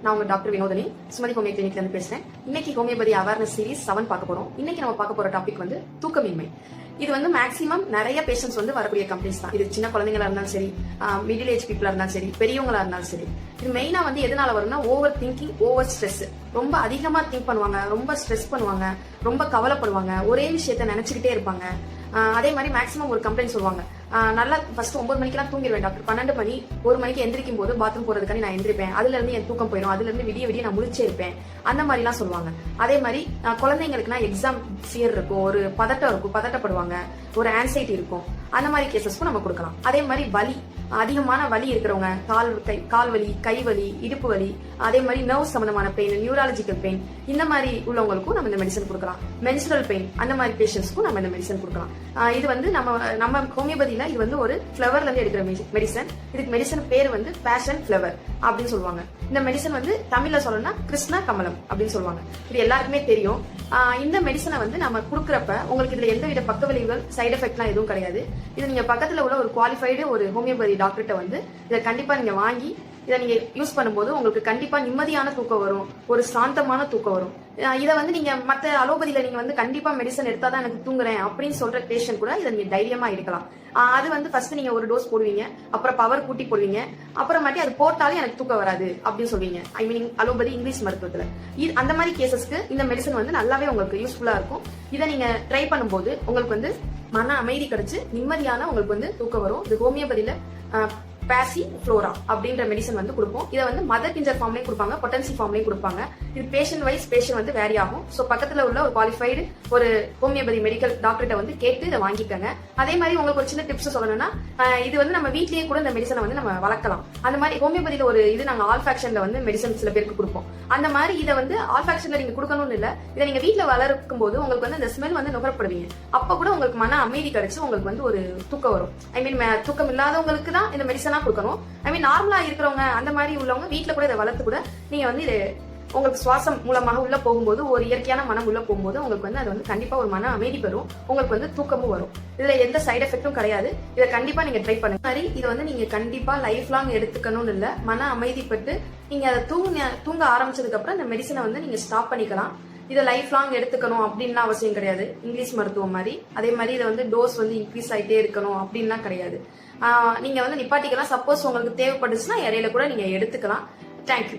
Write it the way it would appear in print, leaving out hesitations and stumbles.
நான் உங்க doctor Vinodhini Sumathi homeo கிளினிக்ல இருந்து பேசுறேன். இன்னைக்கு ஹோமியோபதி அவேர்னஸ் சீரிஸ் 7 பார்க்க போறோம். இன்னைக்கு நம்ம பார்க்க போற டாபிக் வந்து தூக்கமின்மை. இது வந்து மேக்ஸிமம் நிறைய பேஷண்ட்ஸ் வந்து வரக்கூடிய கம்ப்ளைண்ட்ஸ் தான். இது சின்ன குழந்தைங்களா இருந்தாலும் சரி, மிடில் ஏஜ் பீப்புளா இருந்தாலும் சரி, பெரியவங்களா இருந்தாலும் சரி. இது மெயினா வந்து எதனால வரும்னா ஓவர் திங்கிங், ஓவர் ஸ்ட்ரெஸ். ரொம்ப அதிகமா திங்க் பண்ணுவாங்க, ரொம்ப ஸ்ட்ரெஸ் பண்ணுவாங்க, ரொம்ப கவலைப்படுவாங்க, ஒரே விஷயத்த நினைச்சுக்கிட்டே இருப்பாங்க. அதே மாதிரி மேக்ஸிமம் ஒரு கம்ப்ளைண்ட் சொல்லுவாங்க, நல்லா ஃபர்ஸ்ட் 9 மணிக்கெல்லாம் தூங்கிடுவேன் டாக்டர், 12 மணி 1 மணிக்கு எந்திரிக்கும் போது பாத்ரூம் போறதுக்கான நான் எந்திரிப்பேன், அதுல இருந்து என் தூக்கம் போயிடும், அதுல இருந்து விடிய நான் முழிச்சே இருப்பேன், அந்த மாதிரி எல்லாம் சொல்லுவாங்க. அதே மாதிரி குழந்தைங்களுக்குனா எக்ஸாம் ஃபியர் இருக்கும், ஒரு பதட்டம் இருக்கும், பதட்டப்படுவாங்க, ஒரு ஆன்சைட்டி இருக்கும். அந்த மாதிரி கேசஸ்க்கும் நம்ம கொடுக்கலாம். அதே மாதிரி வலி, அதிகமான வலி இருக்கிறவங்க, கால் வலி, கை வலி, இடுப்பு வலி, அதே மாதிரி நர்வ் சம்பந்தமான பெயின், நியூராலஜிக்கல் பெயின், இந்த மாதிரி உள்ளவங்களுக்கும் நம்ம இந்த மெடிசன் கொடுக்கலாம். மென்ஸ்ட்ரல் பெயின், அந்த மாதிரி பேஷண்ட்ஸ்க்கும் நம்ம இந்த மெடிசன் கொடுக்கலாம். இது வந்து நம்ம ஹோமியோபதியில இது வந்து ஒரு ஃபிளவர்ல இருந்து எடுக்கிற மெடிசன். இதுக்கு மெடிசன் பேர் வந்து பேஷன் ஃபிளவர் அப்படின்னு சொல்லுவாங்க. இந்த மெடிசன் வந்து தமிழ்ல சொல்லணும்னா கிருஷ்ண கமலம் அப்படின்னு சொல்லுவாங்க. இது எல்லாருக்குமே தெரியும். இந்த மெடிசனை வந்து நம்ம கொடுக்குறப்ப உங்களுக்கு இதுல எந்தவித பக்க விளைவுகள், சைடு எஃபெக்ட்லாம் எதுவும் கிடையாது. இது நீங்க பக்கத்துல உள்ள ஒரு குவாலிஃபைடு ஒரு ஹோமியோபதி டாக்டர்கிட்ட வந்து இதை கண்டிப்பா நீங்க வாங்கி இதை நீங்க யூஸ் பண்ணும்போது உங்களுக்கு கண்டிப்பா நிம்மதியான தூக்கம் வரும், ஒரு சாந்தமான தூக்கம் வரும். இதை வந்து நீங்க மத்த அலோபதியில நீங்க வந்து கண்டிப்பா மெடிசன் எடுத்தாதான் எனக்கு தூங்குறேன் அப்படின்னு சொல்ற பேஷண்ட் கூட இதை நீங்க தைரியமா எடுக்கலாம். அது வந்து ஃபர்ஸ்ட் நீங்க ஒரு டோஸ் போடுவீங்க, அப்புறம் பவர் கூட்டி போடுவீங்க, அப்புறமாட்டி அது போட்டாலே எனக்கு தூக்கம் வராது அப்படின்னு சொல்வீங்க. ஐ மீன் அலோபதி இங்கிலீஷ் மருத்துவத்துல அந்த மாதிரி கேசஸ்க்கு இந்த மெடிசன் வந்து நல்லாவே உங்களுக்கு யூஸ்ஃபுல்லா இருக்கும். இதை நீங்க ட்ரை பண்ணும்போது உங்களுக்கு வந்து மன அமைதி கிடைச்சு நிம்மதியான உங்களுக்கு வந்து தூக்கம் வரும். இது ஹோமியோபதியில பாசி ஃப்ளோரா அப்படின்ற மெடிசன் வந்து கொடுப்போம். இதை வந்து மதர் பிஞ்சர் ஃபார்ம்லயும் கொடுப்பாங்க, பொட்டன்சி ஃபார்ம்லயும் கொடுப்பாங்க. இது பேஷண்ட் வைஸ் பேஷண்ட் வந்து வேரி ஆகும். ஸோ பக்கத்துல உள்ள ஒரு குவாலிஃபைடு ஒரு ஹோமியோபதி மெடிக்கல் டாக்டர்கிட்ட வந்து கேட்டு இதை வாங்கிக்கோங்க. அதே மாதிரி உங்களுக்கு ஒரு சின்ன டிப்ஸ் சொல்லணும்னா, இது வந்து நம்ம வீட்லயே கூட இந்த மெடிசனை வந்து நம்ம வளர்க்கலாம். அந்த மாதிரி ஹோமியோபதியில ஒரு இது நாங்க ஆல்ஃபாக்ஷன்ல வந்து மெடிசன் சில பேருக்கு கொடுப்போம். அந்த மாதிரி இதை வந்து ஆல்ஃபாக்ஷன்ல நீங்க கொடுக்கணும்னு இல்ல, இதை நீங்க வீட்டுல வளர்க்கும் போது உங்களுக்கு வந்து இந்த ஸ்மெல் வந்து நுகரப்படுவீங்க. அப்ப கூட உங்களுக்கு மன அமைதி கிடைச்சு உங்களுக்கு வந்து ஒரு தூக்கம் வரும். ஐ மீன் தூக்கம் இல்லாதவங்களுக்கு தான் இந்த மெடிசனா கொடுக்கணும். ஐ மீன் நார்மலா இருக்கிறவங்க அந்த மாதிரி உள்ளவங்க வீட்டுல கூட இதை வளர்த்து கூட நீங்க வந்து இது உங்களுக்கு சுவாசம் மூலமாக உள்ள போகும்போது, ஒரு இயற்கையான மனம் உள்ள போகும்போது உங்களுக்கு வந்து அது வந்து கண்டிப்பா ஒரு மன அமைதி பெறும், உங்களுக்கு வந்து தூக்கமும் வரும். இதுல எந்த சைடு எஃபெக்டும் கிடையாது. இதை கண்டிப்பா நீங்க ட்ரை பண்ணுங்க. மாதிரி இதை வந்து நீங்க கண்டிப்பா லைஃப் லாங் எடுத்துக்கணும்னு இல்ல, மன அமைதிப்பட்டு நீங்க அதை தூங்க ஆரம்பிச்சதுக்கு அப்புறம் இந்த மெடிசனை வந்து நீங்க ஸ்டாப் பண்ணிக்கலாம். இதை லைஃப் லாங் எடுத்துக்கணும் அப்படின்லாம் அவசியம் கிடையாது, இங்கிலீஷ் மருத்துவம் மாதிரி. அதே மாதிரி இதை வந்து டோஸ் வந்து இன்க்ரீஸ் ஆகிட்டே இருக்கணும் அப்படின்லாம் கிடையாது. நீங்க வந்து நிப்பாட்டிக்கலாம். சப்போஸ் உங்களுக்கு தேவைப்பட்டுச்சுன்னா இடையில கூட நீங்க எடுத்துக்கலாம். தேங்க்யூ.